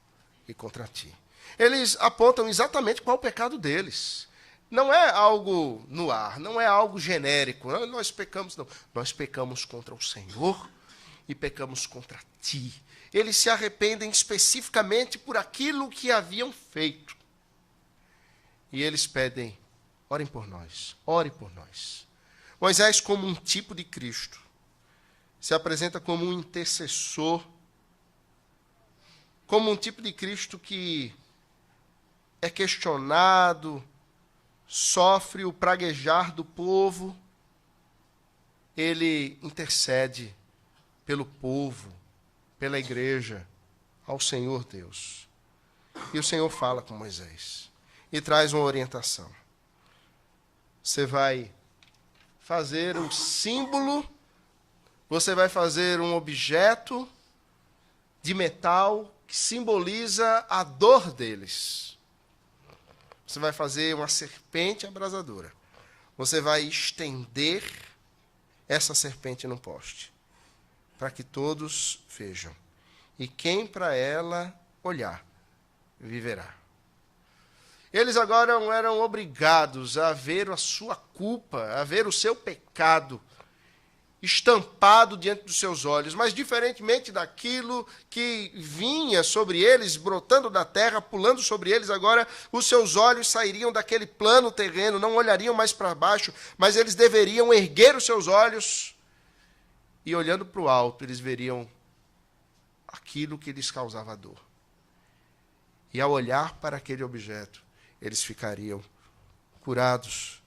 e contra ti. Eles apontam exatamente qual é o pecado deles. Não é algo no ar, não é algo genérico. Nós pecamos, não. Nós pecamos contra o Senhor e pecamos contra ti. Eles se arrependem especificamente por aquilo que haviam feito. E eles pedem, orem por nós, ore por nós. Moisés, como um tipo de Cristo, se apresenta como um intercessor, como um tipo de Cristo que é questionado, sofre o praguejar do povo, ele intercede pelo povo, pela igreja, ao Senhor Deus. E o Senhor fala com Moisés e traz uma orientação. Você vai fazer um símbolo, você vai fazer um objeto de metal que simboliza a dor deles. Você vai fazer uma serpente abrasadora. Você vai estender essa serpente no poste, para que todos vejam. E quem para ela olhar, viverá. Eles agora eram obrigados a ver a sua culpa, a ver o seu pecado estampado diante dos seus olhos, mas diferentemente daquilo que vinha sobre eles, brotando da terra, pulando sobre eles, agora os seus olhos sairiam daquele plano terreno, não olhariam mais para baixo, mas eles deveriam erguer os seus olhos e, olhando para o alto, eles veriam aquilo que lhes causava dor. E ao olhar para aquele objeto, eles ficariam curados.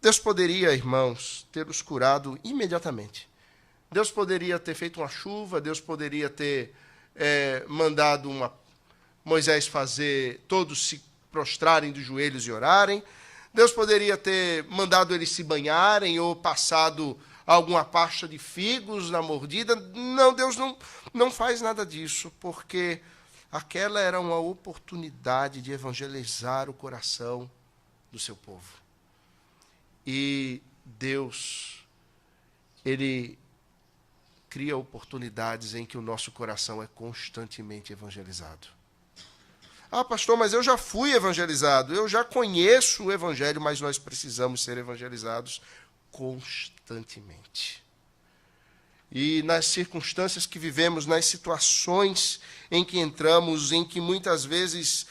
Deus poderia, irmãos, ter-os curado imediatamente. Deus poderia ter feito uma chuva, Deus poderia ter mandado Moisés fazer todos se prostrarem de joelhos e orarem. Deus poderia ter mandado eles se banharem ou passado alguma pasta de figos na mordida. Não, Deus não faz nada disso, porque aquela era uma oportunidade de evangelizar o coração do seu povo. E Deus, Ele cria oportunidades em que o nosso coração é constantemente evangelizado. Ah, pastor, mas eu já fui evangelizado, eu já conheço o evangelho, mas nós precisamos ser evangelizados constantemente. E nas circunstâncias que vivemos, nas situações em que entramos, em que muitas vezes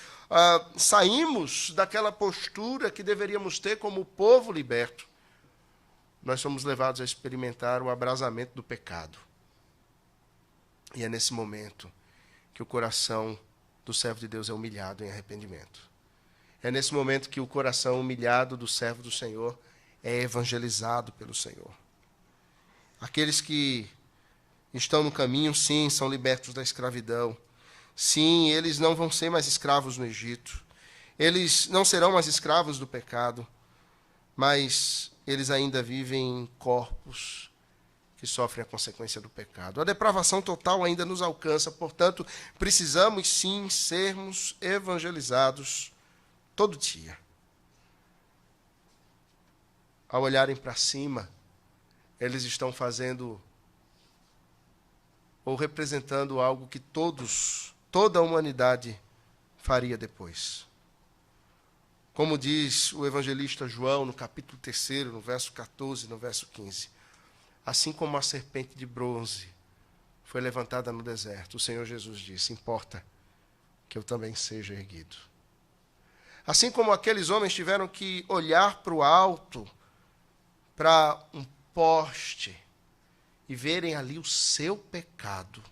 saímos daquela postura que deveríamos ter como povo liberto, nós somos levados a experimentar o abrasamento do pecado. E é nesse momento que o coração do servo de Deus é humilhado em arrependimento. É nesse momento que o coração humilhado do servo do Senhor é evangelizado pelo Senhor. Aqueles que estão no caminho, sim, são libertos da escravidão. Sim, eles não vão ser mais escravos no Egito. Eles não serão mais escravos do pecado, mas eles ainda vivem em corpos que sofrem a consequência do pecado. A depravação total ainda nos alcança, portanto, precisamos sim sermos evangelizados todo dia. Ao olharem para cima, eles estão fazendo ou representando algo que toda a humanidade faria depois. Como diz o evangelista João, no capítulo 3, no verso 14, no verso 15. Assim como a serpente de bronze foi levantada no deserto, o Senhor Jesus disse: importa que eu também seja erguido. Assim como aqueles homens tiveram que olhar para o alto, para um poste, e verem ali o seu pecado,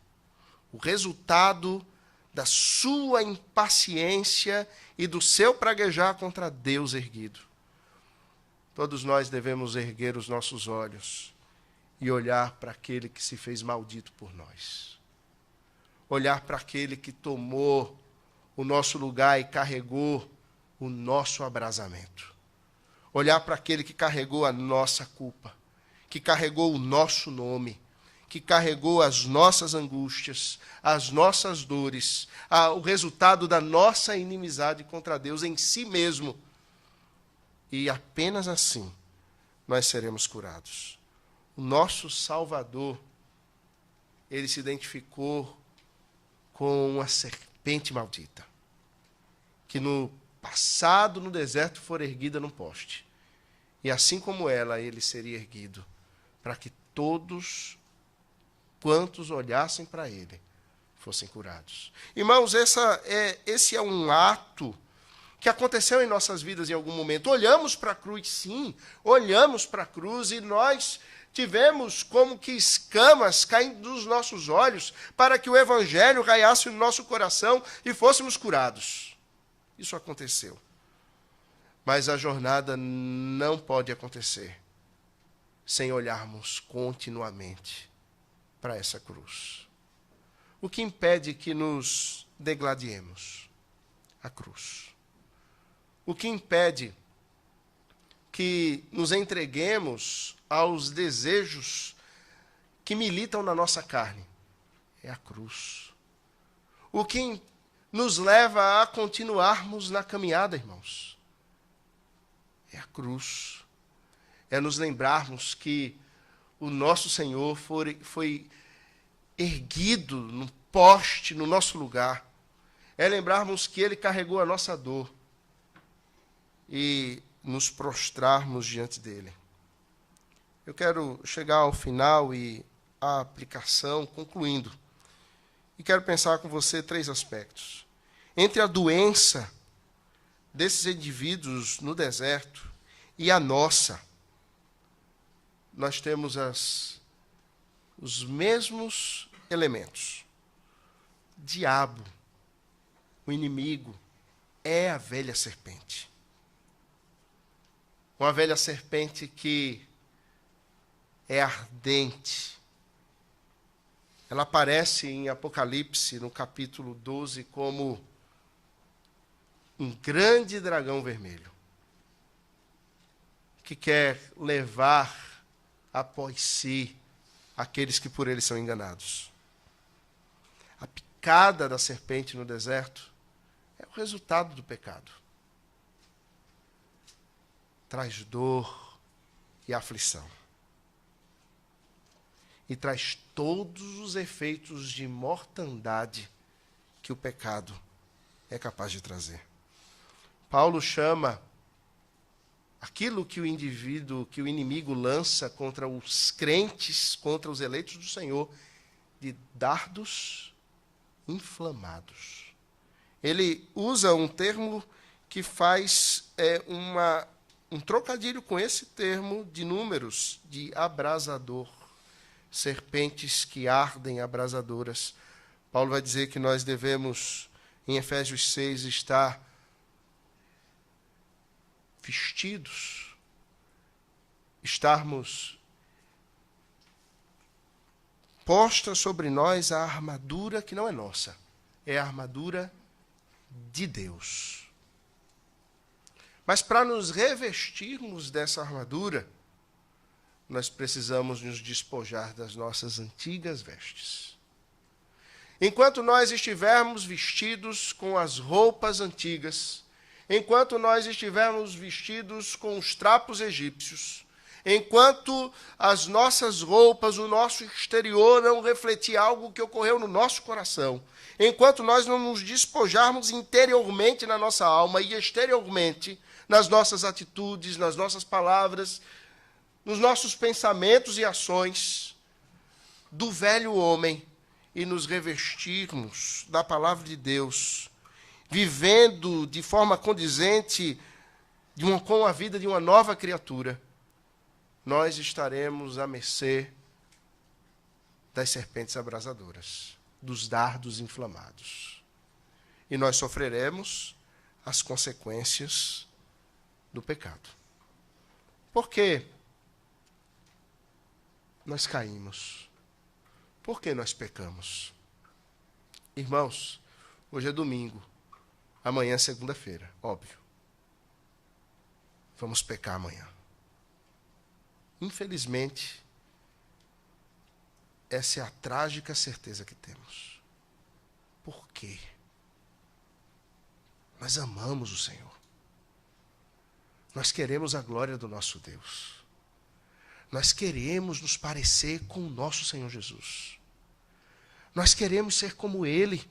o resultado da sua impaciência e do seu praguejar contra Deus erguido. Todos nós devemos erguer os nossos olhos e olhar para aquele que se fez maldito por nós. Olhar para aquele que tomou o nosso lugar e carregou o nosso abrasamento. Olhar para aquele que carregou a nossa culpa, que carregou o nosso nome, que carregou as nossas angústias, as nossas dores, o resultado da nossa inimizade contra Deus em si mesmo. E apenas assim nós seremos curados. O nosso Salvador, ele se identificou com uma serpente maldita, que no passado, no deserto, fora erguida num poste. E assim como ela, ele seria erguido, para que todos quantos olhassem para ele fossem curados. Irmãos, esse é um ato que aconteceu em nossas vidas em algum momento. Olhamos para a cruz, sim, olhamos para a cruz e nós tivemos como que escamas caindo dos nossos olhos para que o evangelho raiasse no nosso coração e fôssemos curados. Isso aconteceu. Mas a jornada não pode acontecer sem olharmos continuamente para essa cruz. O que impede que nos degladiemos? A cruz. O que impede que nos entreguemos aos desejos que militam na nossa carne? É a cruz. O que nos leva a continuarmos na caminhada, irmãos? É a cruz. É nos lembrarmos que o nosso Senhor foi erguido no poste, no nosso lugar. É lembrarmos que Ele carregou a nossa dor e nos prostrarmos diante dEle. Eu quero chegar ao final e a aplicação, concluindo. E quero pensar com você 3 aspectos. Entre a doença desses indivíduos no deserto e a nossa, nós temos os mesmos elementos. Diabo, o inimigo, é a velha serpente. Uma velha serpente que é ardente. Ela aparece em Apocalipse, no capítulo 12, como um grande dragão vermelho, que quer levar após si aqueles que por ele são enganados. A picada da serpente no deserto é o resultado do pecado. Traz dor e aflição. E traz todos os efeitos de mortandade que o pecado é capaz de trazer. Paulo chama aquilo que o indivíduo, que o inimigo lança contra os crentes, contra os eleitos do Senhor, de dardos inflamados. Ele usa um termo que faz um trocadilho com esse termo de Números, de abrasador. Serpentes que ardem abrasadoras. Paulo vai dizer que nós devemos, em Efésios 6, estar vestidos, estarmos posta sobre nós a armadura que não é nossa, é a armadura de Deus. Mas para nos revestirmos dessa armadura, nós precisamos nos despojar das nossas antigas vestes. Enquanto nós estivermos vestidos com as roupas antigas, enquanto nós estivermos vestidos com os trapos egípcios, enquanto as nossas roupas, o nosso exterior não refletir algo que ocorreu no nosso coração, enquanto nós não nos despojarmos interiormente na nossa alma e exteriormente nas nossas atitudes, nas nossas palavras, nos nossos pensamentos e ações do velho homem e nos revestirmos da palavra de Deus, vivendo de forma condizente com a vida de uma nova criatura, nós estaremos à mercê das serpentes abrasadoras, dos dardos inflamados. E nós sofreremos as consequências do pecado. Por quê? Nós caímos. Por que nós pecamos? Irmãos, hoje é domingo, amanhã é segunda-feira, óbvio. Vamos pecar amanhã. Infelizmente, essa é a trágica certeza que temos. Por quê? Nós amamos o Senhor. Nós queremos a glória do nosso Deus. Nós queremos nos parecer com o nosso Senhor Jesus. Nós queremos ser como Ele.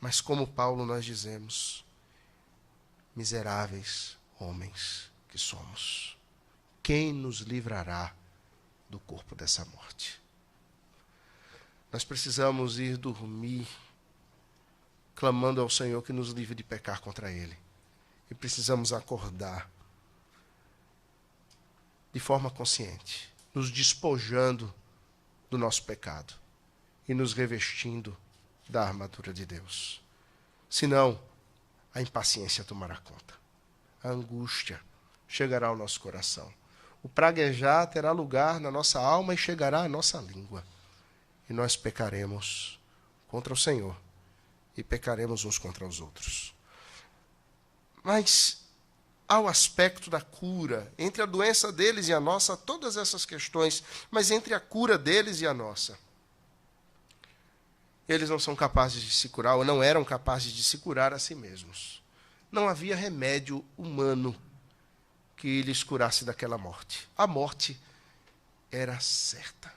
Mas como Paulo nós dizemos, miseráveis homens que somos, quem nos livrará do corpo dessa morte? Nós precisamos ir dormir clamando ao Senhor que nos livre de pecar contra Ele. E precisamos acordar de forma consciente, nos despojando do nosso pecado e nos revestindo da armadura de Deus. Senão, a impaciência tomará conta. A angústia chegará ao nosso coração. O praguejar terá lugar na nossa alma e chegará à nossa língua. E nós pecaremos contra o Senhor e pecaremos uns contra os outros. Mas há o aspecto da cura. Entre a doença deles e a nossa, todas essas questões, mas entre a cura deles e a nossa. Eles não são capazes de se curar, ou não eram capazes de se curar a si mesmos. Não havia remédio humano que lhes curasse daquela morte. A morte era certa.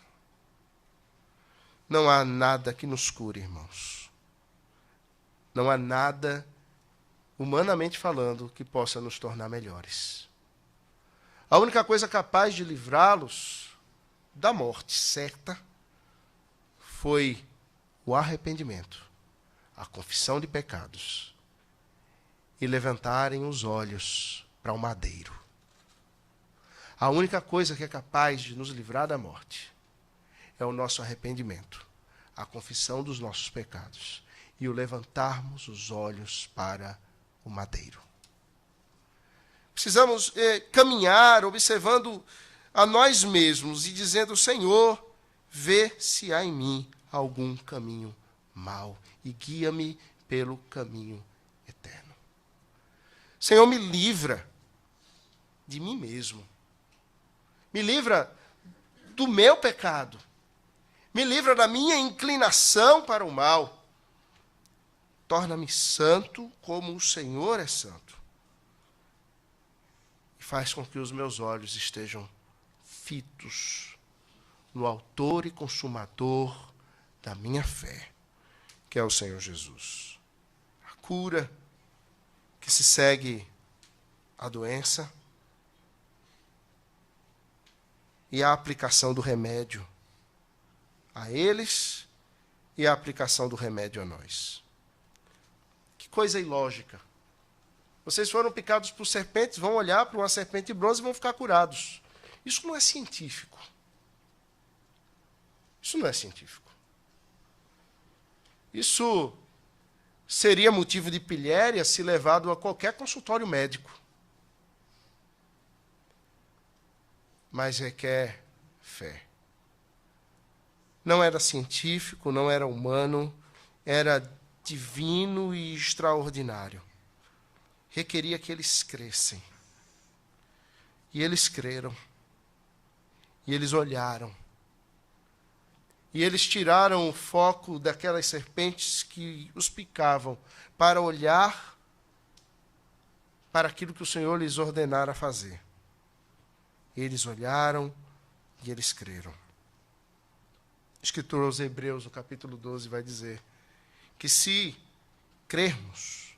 Não há nada que nos cure, irmãos. Não há nada, humanamente falando, que possa nos tornar melhores. A única coisa capaz de livrá-los da morte certa foi o arrependimento, a confissão de pecados e levantarem os olhos para o madeiro. A única coisa que é capaz de nos livrar da morte é o nosso arrependimento, a confissão dos nossos pecados e o levantarmos os olhos para o madeiro. Precisamos caminhar observando a nós mesmos e dizendo: Senhor, vê se há em mim algum caminho mau e guia-me pelo caminho eterno. Senhor, me livra de mim mesmo. Me livra do meu pecado. Me livra da minha inclinação para o mal. Torna-me santo como o Senhor é santo. E faz com que os meus olhos estejam fitos no autor e consumador da minha fé, que é o Senhor Jesus. A cura que se segue à doença e a aplicação do remédio a eles e a aplicação do remédio a nós. Que coisa ilógica. Vocês foram picados por serpentes, vão olhar para uma serpente de bronze e vão ficar curados. Isso não é científico. Isso não é científico. Isso seria motivo de pilhéria se levado a qualquer consultório médico. Mas requer fé. Não era científico, não era humano, era divino e extraordinário. Requeria que eles crescem. E eles creram. E eles olharam. E eles tiraram o foco daquelas serpentes que os picavam para olhar para aquilo que o Senhor lhes ordenara fazer. Eles olharam e eles creram. O escritor aos Hebreus, no capítulo 12, vai dizer que se crermos,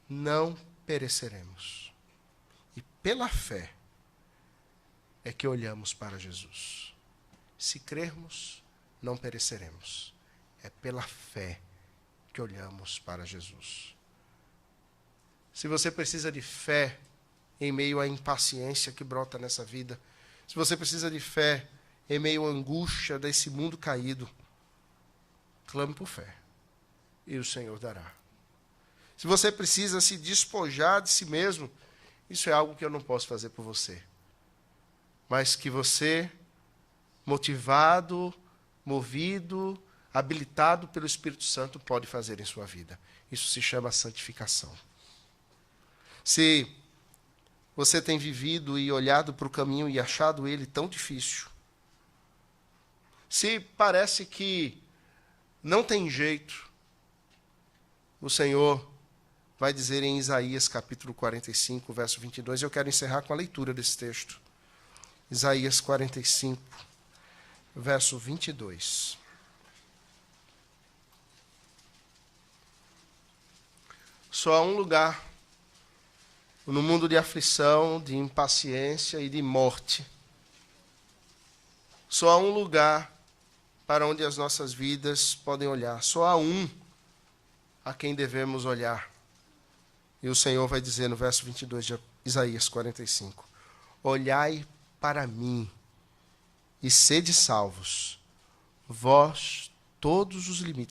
não pereceremos. E pela fé é que olhamos para Jesus. Se crermos, não pereceremos. É pela fé que olhamos para Jesus. Se você precisa de fé em meio à impaciência que brota nessa vida, se você precisa de fé em meio à angústia desse mundo caído, clame por fé e o Senhor dará. Se você precisa se despojar de si mesmo, isso é algo que eu não posso fazer por você. Mas que você, motivado, movido, habilitado pelo Espírito Santo, pode fazer em sua vida. Isso se chama santificação. Se você tem vivido e olhado para o caminho e achado ele tão difícil, se parece que não tem jeito, o Senhor vai dizer em Isaías capítulo 45, verso 22, e eu quero encerrar com a leitura desse texto. Isaías 45, verso 22. Só há um lugar no mundo de aflição, de impaciência e de morte. Só há um lugar para onde as nossas vidas podem olhar. Só há um a quem devemos olhar. E o Senhor vai dizer no verso 22 de Isaías 45, olhai para mim e sede salvos, vós todos os limites